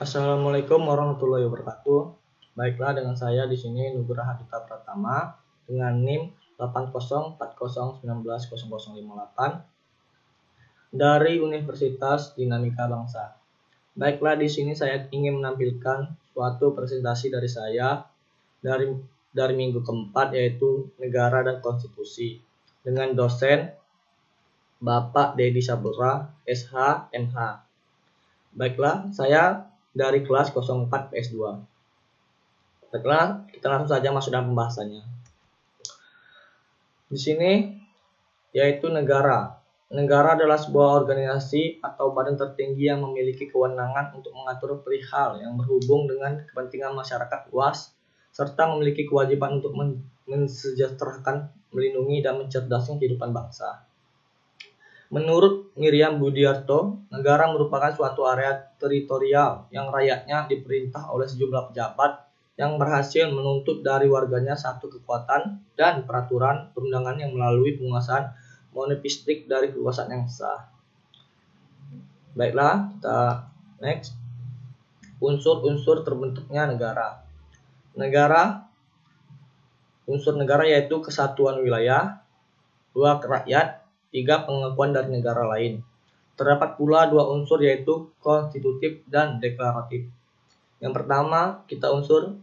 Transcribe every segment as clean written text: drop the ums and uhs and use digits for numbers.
Assalamualaikum warahmatullahi wabarakatuh. Baiklah, dengan saya di sini Nugraha Dita Pratama dengan NIM 8040190058 dari Universitas Dinamika Bangsa. Baiklah, di sini saya ingin menampilkan suatu presentasi dari saya dari minggu keempat, yaitu Negara dan Konstitusi, dengan dosen Bapak Dedi Sabura, SH, MH. Baiklah, saya dari kelas 04 PS2. Baiklah, kita langsung saja masuk dalam pembahasannya. Di sini yaitu negara. Negara adalah sebuah organisasi atau badan tertinggi yang memiliki kewenangan untuk mengatur perihal yang berhubung dengan kepentingan masyarakat luas, serta memiliki kewajiban untuk mensejahterakan, melindungi, dan mencerdaskan kehidupan bangsa. Menurut Miriam Budiarto, negara merupakan suatu area teritorial yang rakyatnya diperintah oleh sejumlah pejabat yang berhasil menuntut dari warganya satu kekuatan dan peraturan perundangan yang melalui penguasaan monopistik dari kekuasaan yang sah. Baiklah, kita next. Unsur-unsur terbentuknya negara. Unsur negara yaitu kesatuan wilayah, 2 rakyat, 3 pengakuan dari negara lain. Terdapat pula 2 unsur yaitu konstitutif dan deklaratif. Yang pertama, kita unsur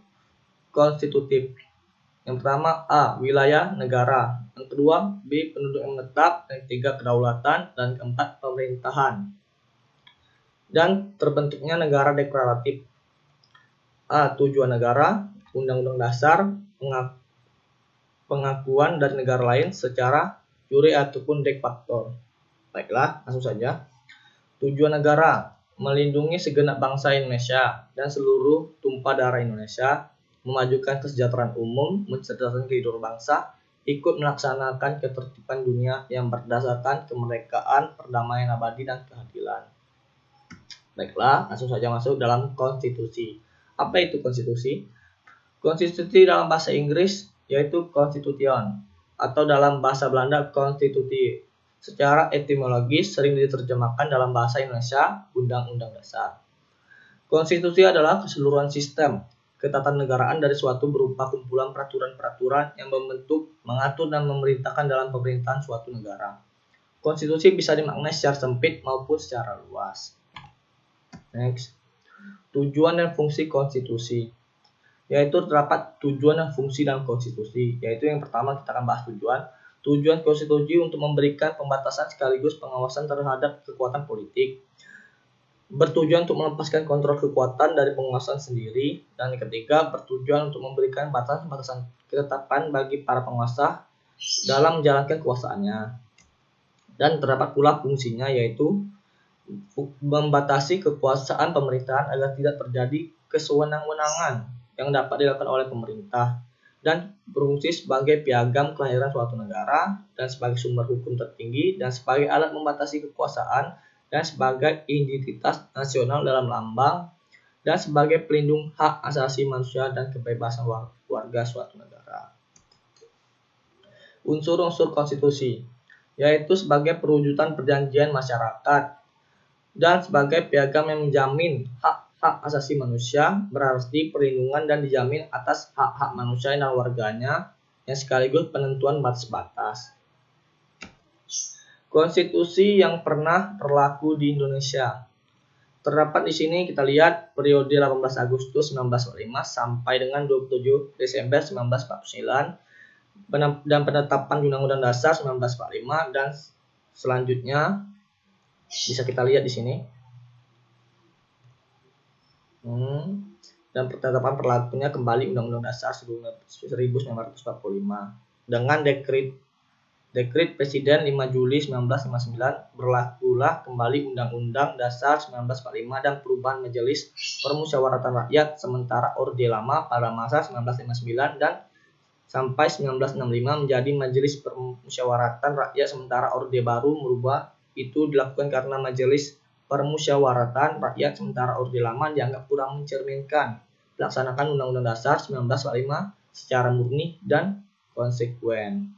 konstitutif. Yang pertama A. Wilayah negara. Yang kedua B. Penduduk yang menetap. Yang ketiga kedaulatan. Dan keempat pemerintahan. Dan terbentuknya negara deklaratif. A. Tujuan negara, Undang-Undang Dasar, pengakuan dari negara lain secara jure ataupun de facto. Baiklah, langsung saja. Tujuan negara melindungi segenap bangsa Indonesia dan seluruh tumpah darah Indonesia, memajukan kesejahteraan umum, mencerdaskan kehidupan bangsa, ikut melaksanakan ketertiban dunia yang berdasarkan kemerdekaan, perdamaian abadi, dan keadilan. Baiklah, langsung saja masuk dalam konstitusi. Apa itu konstitusi? Konstitusi dalam bahasa Inggris yaitu Constitution, atau dalam bahasa Belanda Konstitutie. Secara etimologis sering diterjemahkan dalam bahasa Indonesia Undang-Undang Dasar. Konstitusi adalah keseluruhan sistem ketatanegaraan dari suatu berupa kumpulan peraturan-peraturan yang membentuk, mengatur, dan memerintahkan dalam pemerintahan suatu negara. Konstitusi bisa dimaknai secara sempit maupun secara luas. Next. Tujuan dan fungsi konstitusi. Yaitu terdapat tujuan dan fungsi dalam konstitusi. Yaitu yang pertama kita akan bahas tujuan. Tujuan konstitusi untuk memberikan pembatasan sekaligus pengawasan terhadap kekuatan politik. Bertujuan untuk melepaskan kontrol kekuatan dari penguasaan sendiri. Dan yang ketiga, bertujuan untuk memberikan batasan-batasan ketetapan bagi para penguasa dalam menjalankan kekuasaannya. Dan terdapat pula fungsinya, yaitu membatasi kekuasaan pemerintahan agar tidak terjadi kesewenang-wenangan yang dapat dilakukan oleh pemerintah, dan berfungsi sebagai piagam kelahiran suatu negara, dan sebagai sumber hukum tertinggi, dan sebagai alat membatasi kekuasaan, dan sebagai identitas nasional dalam lambang, dan sebagai pelindung hak asasi manusia dan kebebasan warga suatu negara. Unsur-unsur konstitusi, yaitu sebagai perwujudan perjanjian masyarakat, dan sebagai piagam yang menjamin hak asasi manusia, berarti perlindungan dan dijamin atas hak-hak manusia dan warganya, yang sekaligus penentuan batas-batas. Konstitusi yang pernah berlaku di Indonesia. Terdapat di sini kita lihat periode 18 Agustus 1945 sampai dengan 27 Desember 1949 dan penetapan Undang-Undang Dasar 1945, dan selanjutnya bisa kita lihat di sini. Dan penetapan berlakunya kembali Undang-Undang Dasar 1945 dengan Dekret Presiden 5 Juli 1959, berlakulah kembali Undang-Undang Dasar 1945 dan perubahan Majelis Permusyawaratan Rakyat sementara Orde Lama pada masa 1959 dan sampai 1965 menjadi Majelis Permusyawaratan Rakyat sementara Orde Baru. Merubah itu dilakukan karena Majelis Permusyawaratan Rakyat sementara Orde Lama dianggap kurang mencerminkan melaksanakan Undang-Undang Dasar 1945 secara murni dan konsekuen.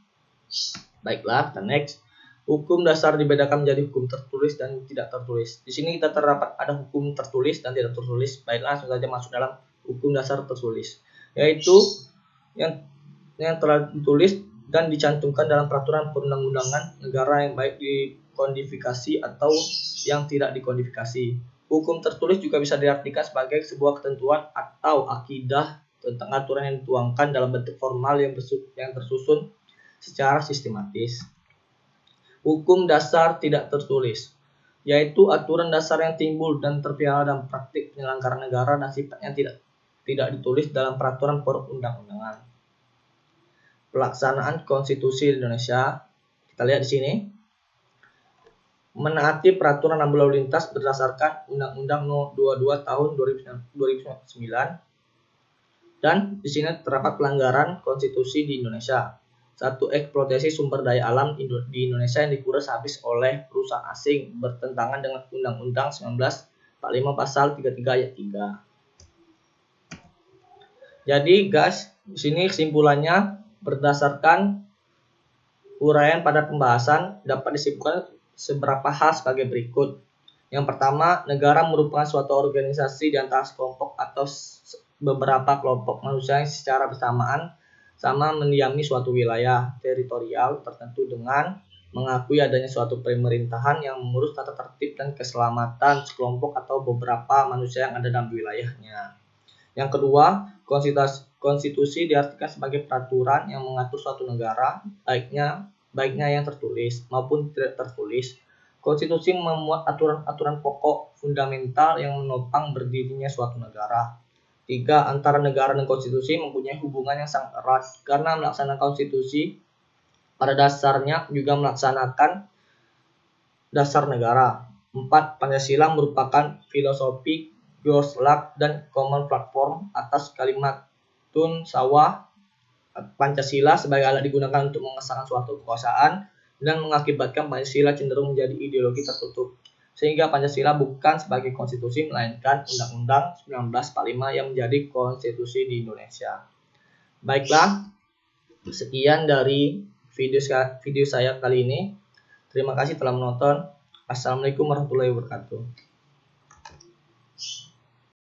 Baiklah, kita next. Hukum dasar dibedakan menjadi hukum tertulis dan tidak tertulis. Di sini kita terdapat ada hukum tertulis dan tidak tertulis. Baiklah, langsung saja masuk dalam hukum dasar tertulis, yaitu yang telah ditulis dan dicantumkan dalam peraturan perundang-undangan negara yang baik dikodifikasi atau yang tidak dikodifikasi. Hukum tertulis juga bisa diartikan sebagai sebuah ketentuan atau akidah tentang aturan yang dituangkan dalam bentuk formal yang tersusun secara sistematis. Hukum dasar tidak tertulis, yaitu aturan dasar yang timbul dan terpelihara dalam praktik penyelenggaraan negara dan sifatnya tidak ditulis dalam peraturan perundang-undangan. Pelaksanaan konstitusi Indonesia, kita lihat di sini, menaati peraturan rambu lalu lintas berdasarkan Undang-Undang No. 22 Tahun 2009, dan di sini terdapat pelanggaran konstitusi di Indonesia. 1. Eksploitasi sumber daya alam di Indonesia yang dikuras habis oleh perusahaan asing bertentangan dengan Undang-Undang 1945 Pasal 33 Ayat 3. Jadi guys, di sini kesimpulannya berdasarkan uraian pada pembahasan dapat disimpulkan seberapa hal sebagai berikut. Yang pertama, negara merupakan suatu organisasi di antara sekelompok atau beberapa kelompok manusia yang secara bersamaan sama mendiami suatu wilayah teritorial tertentu dengan mengakui adanya suatu pemerintahan yang mengurus tata tertib dan keselamatan sekelompok atau beberapa manusia yang ada dalam wilayahnya. Yang kedua, konstitusi diartikan sebagai peraturan yang mengatur suatu negara, baiknya yang tertulis maupun tidak tertulis. Konstitusi memuat aturan-aturan pokok fundamental yang menopang berdirinya suatu negara. 3. Antara negara dan konstitusi mempunyai hubungan yang sangat erat karena melaksanakan konstitusi pada dasarnya juga melaksanakan dasar negara. 4. Pancasila merupakan filosofi Goslak dan Common Platform atas kalimat Tun Sawah. Pancasila sebagai alat digunakan untuk mengesahkan suatu kekuasaan dan mengakibatkan Pancasila cenderung menjadi ideologi tertutup. Sehingga Pancasila bukan sebagai konstitusi melainkan Undang-Undang 1945 yang menjadi konstitusi di Indonesia. Baiklah, sekian dari video saya kali ini. Terima kasih telah menonton. Assalamualaikum warahmatullahi wabarakatuh.